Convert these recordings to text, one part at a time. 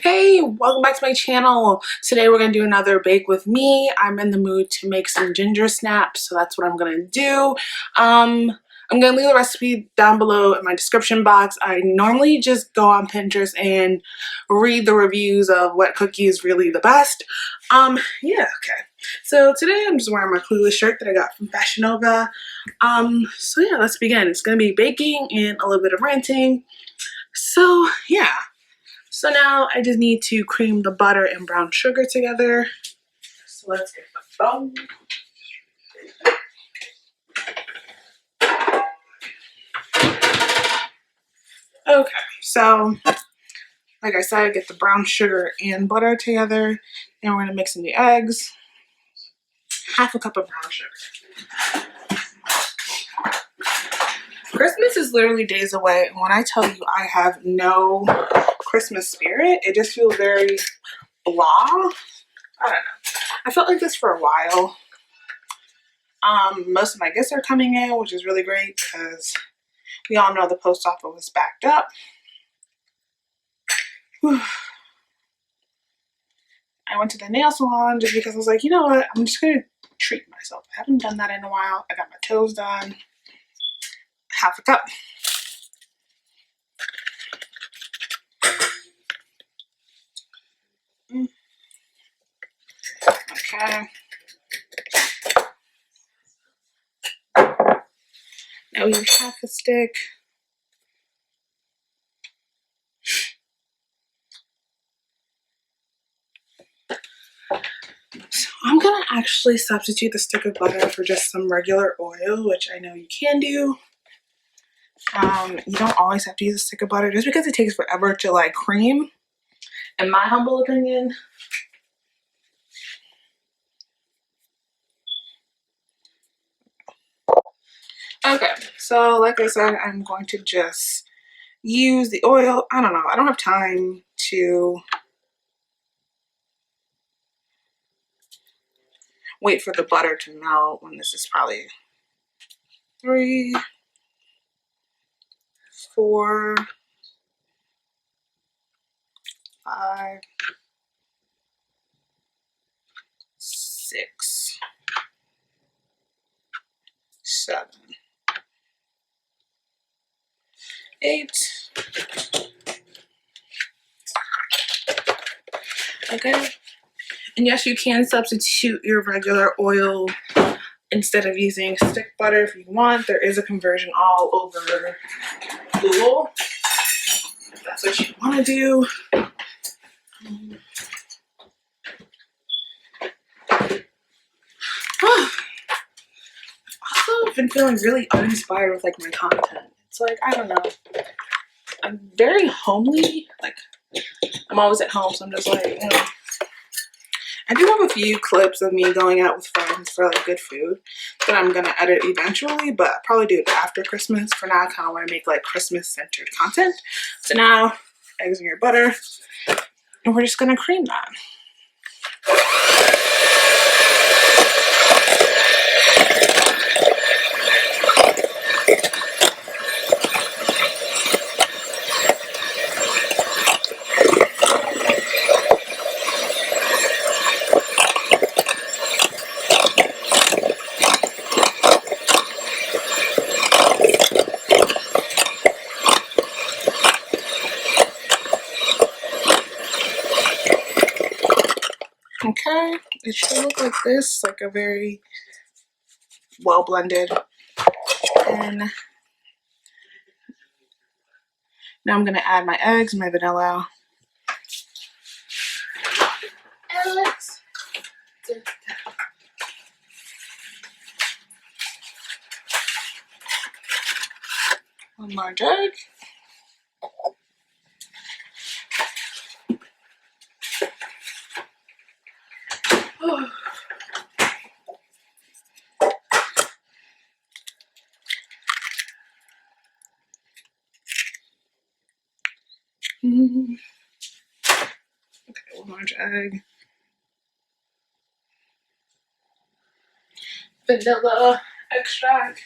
Hey, welcome back to my channel. Today we're gonna do another bake with me. I'm in the mood to make some ginger snaps, so that's what I'm gonna do. I'm gonna leave the recipe down below in my description box. I normally just go on Pinterest and read the reviews of what cookie is really the best. Yeah, okay. So today I'm just wearing my clueless shirt that I got from Fashion Nova. So yeah, let's begin. It's gonna be baking and a little bit of ranting. So yeah. So now I just need to cream the butter and brown sugar together. So let's get the bowl. Okay, so like I said, get the brown sugar and butter together, and we're gonna mix in the eggs. Half a cup of brown sugar. Christmas is literally days away, and when I tell you I have no Christmas spirit, it just feels very blah. I don't know. I felt like this for a while. Most of my gifts are coming in, which is really great because we all know the post office was backed up. Whew. I went to the nail salon just because I was like, you know what? I'm just going to treat myself. I haven't done that in a while. I got my toes done. Half a cup. Okay. Now we have half a stick. So I'm going to actually substitute the stick of butter for just some regular oil, which I know you can do. You don't always have to use a stick of butter just because it takes forever to like cream, in my humble opinion. Okay, so like I said, I'm going to just use the oil. I don't know. I don't have time to wait for the butter to melt when this is probably 3, 4, 5, 6, 7, 8. Okay. And yes, you can substitute your regular oil instead of using stick butter if you want. There is a conversion all over Google if that's what you want to do. Also, I've been feeling really uninspired with like my content. It's like, I don't know. I'm very homely. Like, I'm always at home, so I'm just like, you know. I do have a few clips of me going out with friends for like good food that I'm gonna edit eventually, but I'll probably do it after Christmas. For now, I kind of want to make like Christmas centered content. So now, eggs in your butter, and we're just gonna cream that. Okay, it should look like this, like a very well blended. And now I'm gonna add my eggs and my vanilla. Eggs. One large egg. Oh. Okay, one large egg. Vanilla extract.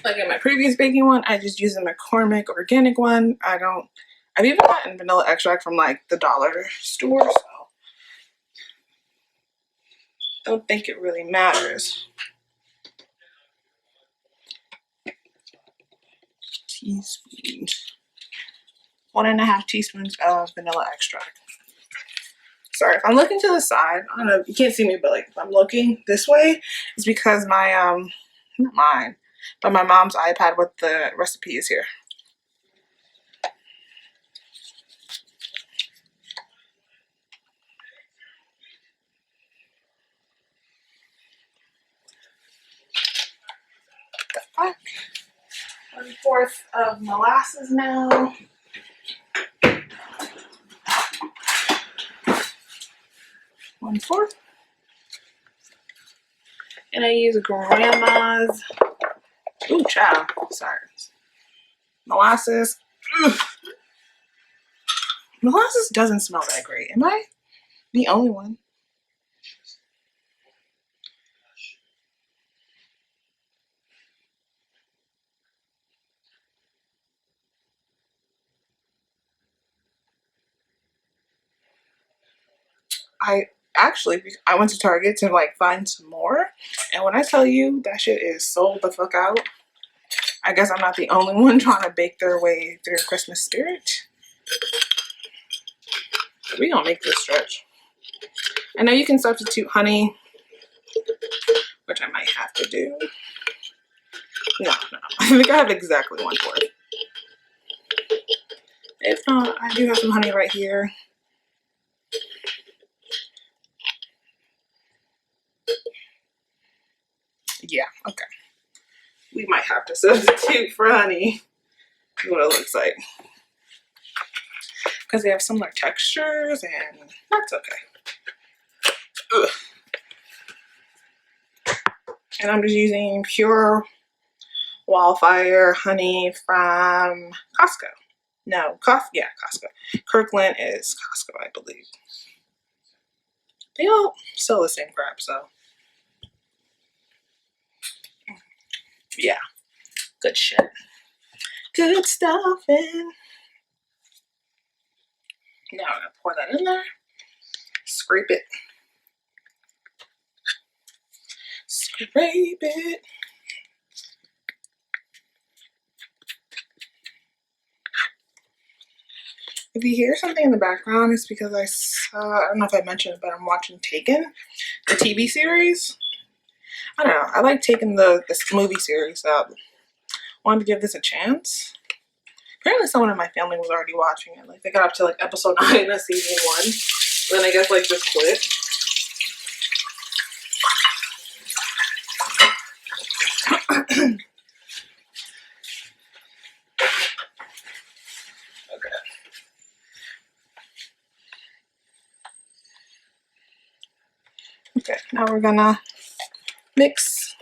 Like in my previous baking one, I just used the McCormick organic one. I've even gotten vanilla extract from like the dollar store, so I don't think it really matters. Teaspoons. 1.5 teaspoons of vanilla extract. Sorry, if I'm looking to the side, I don't know, you can't see me, but like if I'm looking this way, it's because my, not mine, but my mom's iPad with the recipe is here. The fuck? 1/4 of molasses now. 1/4. And I use grandma's, ooh, child, sorry, molasses. Ugh. Molasses doesn't smell that great. Am I the only one? I went to Target to like find some more, and when I tell you that shit is sold the fuck out, I guess I'm not the only one trying to bake their way through Christmas spirit. We gonna make this stretch. I know you can substitute honey, which I might have to do. No, I think I have exactly 1/4. If not, I do have some honey right here. Yeah, okay. We might have to substitute for honey. See what it looks like. Because they have similar textures, and that's okay. Ugh. And I'm just using pure wildfire honey from Costco. No, yeah, Costco. Kirkland is Costco, I believe. They all sell the same crap, so yeah, good shit. Good stuff. And now I'm gonna pour that in there. Scrape it. Scrape it. If you hear something in the background, it's because I don't know if I mentioned it, but I'm watching Taken, the TV series. I don't know. I like Taken, this movie series. So I wanted to give this a chance. Apparently someone in my family was already watching it. Like they got up to like episode 9 of season 1. And then I guess like just quit. Okay, now we're gonna mix.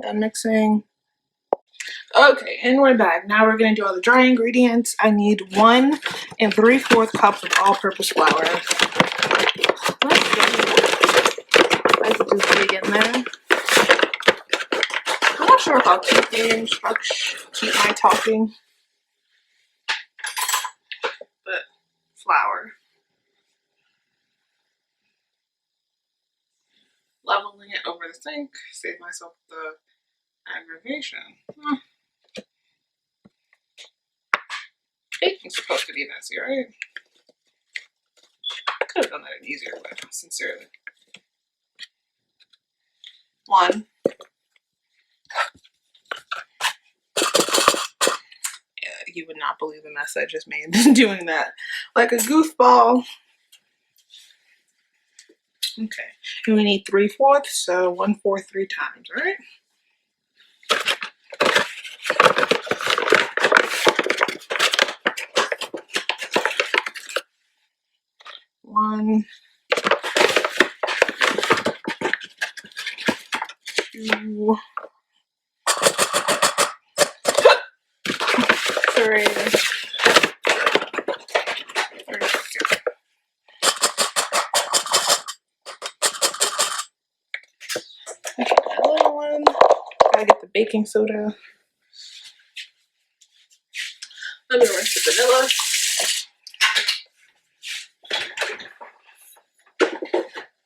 Done mixing. Okay, and we're back. Now we're gonna do all the dry ingredients. I need 1 3/4 cups of all-purpose flour. Let's just dig in there. I'm not sure if I'll keep my talking, but flour. Leveling it over the sink, save myself the aggravation. Baking's supposed to be messy, right? I could have done that an easier way, sincerely. 1. Yeah, you would not believe the mess I just made doing that. Like a goofball. Okay, and we need 3/4, so 1/4 3 times, all right? One, two, 3. Another one. Gotta get the baking soda. Let me rinse the vanilla.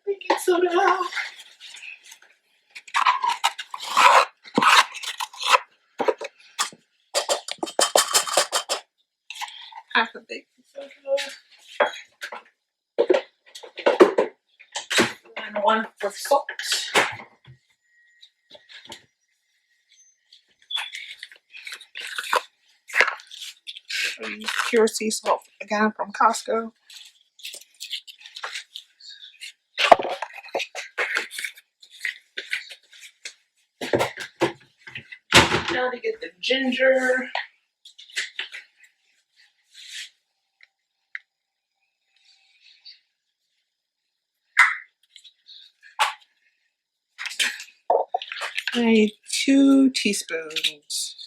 Baking soda. Half a baking soda. And 1 for salt. I use pure sea salt again from Costco. Now to get the ginger. I need 2 teaspoons.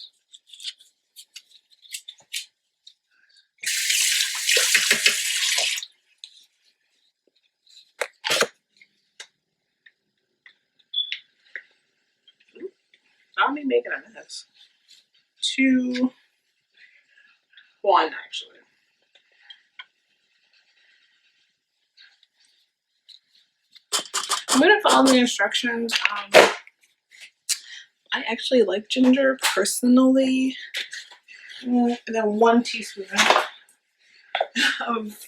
I'll be making a mess. 2, 1 actually. I'm gonna follow the instructions. I actually like ginger personally. And then 1 teaspoon of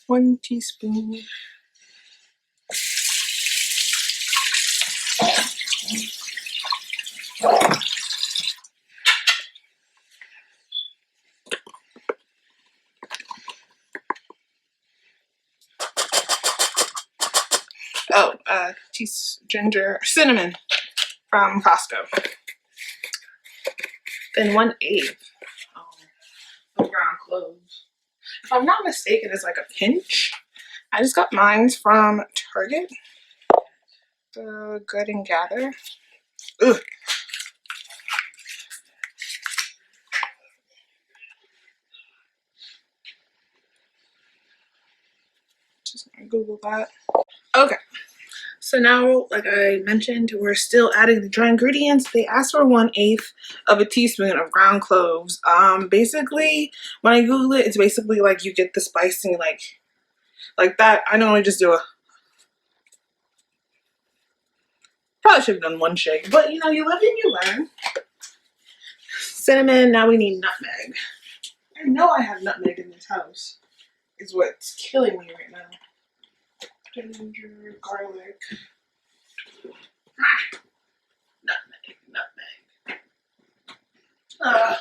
1 teaspoon. Oh, cinnamon from Costco. Then 1/8 of ground cloves. If I'm not mistaken, it's like a pinch. I just got mine from Target. The Good and Gather. Ugh. Just gonna Google that. Okay. So now, like I mentioned, we're still adding the dry ingredients. They asked for 1/8 of a teaspoon of ground cloves. Basically, when I Google it, it's basically like you get the spicing like that. I normally just do probably should have done 1 shake, but you know, you live and you learn. Cinnamon, now we need nutmeg. I know I have nutmeg in this house, is what's killing me right now. Ginger, garlic. Nutmeg. Oh,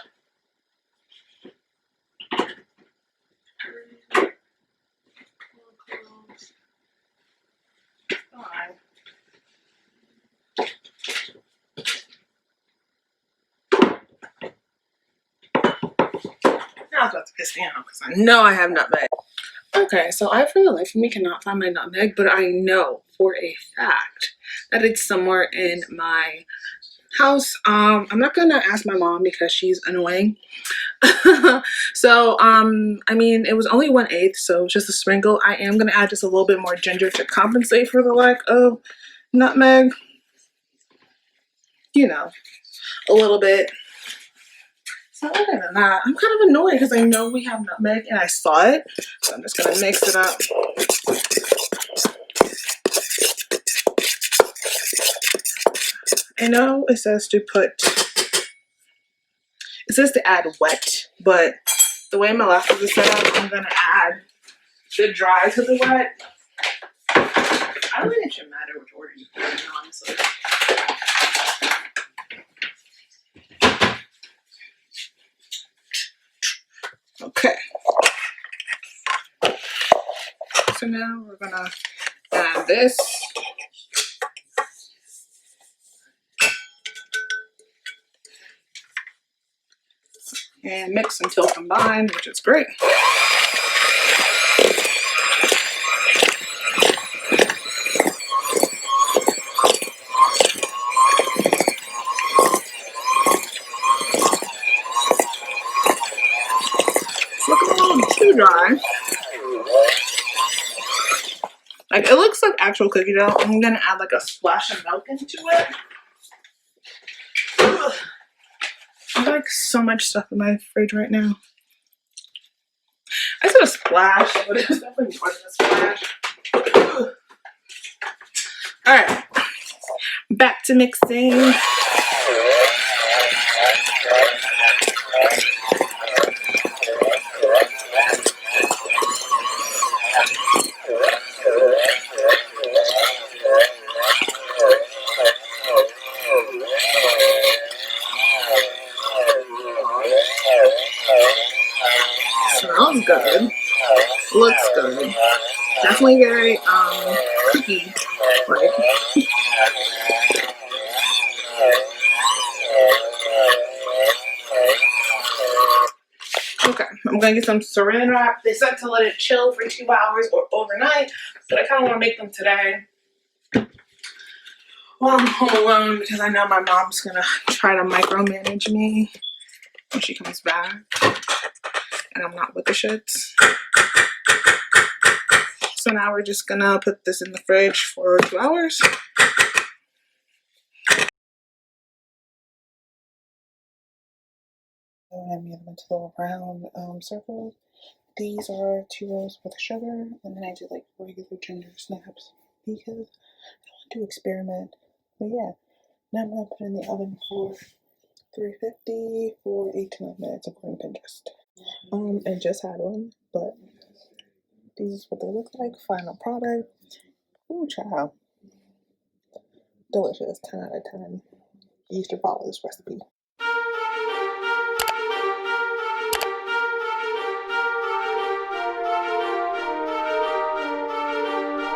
now it's about to piss me off because I know I have nutmeg. Okay, so I for the life of me cannot find my nutmeg, but I know for a fact that it's somewhere in my house. I'm not gonna ask my mom because she's annoying. So I mean, it was only 1/8, so just a sprinkle. I am gonna add just a little bit more ginger to compensate for the lack of nutmeg. You know, a little bit. So other than that, I'm kind of annoyed because I know we have nutmeg and I saw it. So I'm just gonna mix it up. I know it says to add wet, but the way my molasses is set up, I'm gonna add the dry to the wet. I don't think it should matter which order you put it in, honestly. Okay. So now we're gonna add this. And mix until combined, which is great. It's looking a little too dry. Like, it looks like actual cookie dough. I'm gonna add like a splash of milk into it. Ugh. I have like so much stuff in my fridge right now. I said a splash, but it was definitely more than a splash. Ugh. All right, back to mixing. Smells good. Looks good. Definitely very cookie like. Okay, I'm gonna get some saran wrap. They said to let it chill for 2 hours or overnight, but I kind of want to make them today while I'm home alone because I know my mom's gonna try to micromanage me when she comes back, and I'm not with the shits. So now we're just gonna put this in the fridge for 2 hours. I made them into little round circles. These are 2 rolls with sugar, and then I did like regular ginger snaps because I want to experiment. But yeah, now I'm gonna put it in the oven for 350 for 8 to 9 minutes according to Pinterest. I just had one, but these is what they look like. Final product. Ooh, child. Delicious. 10 out of 10. You should follow this recipe.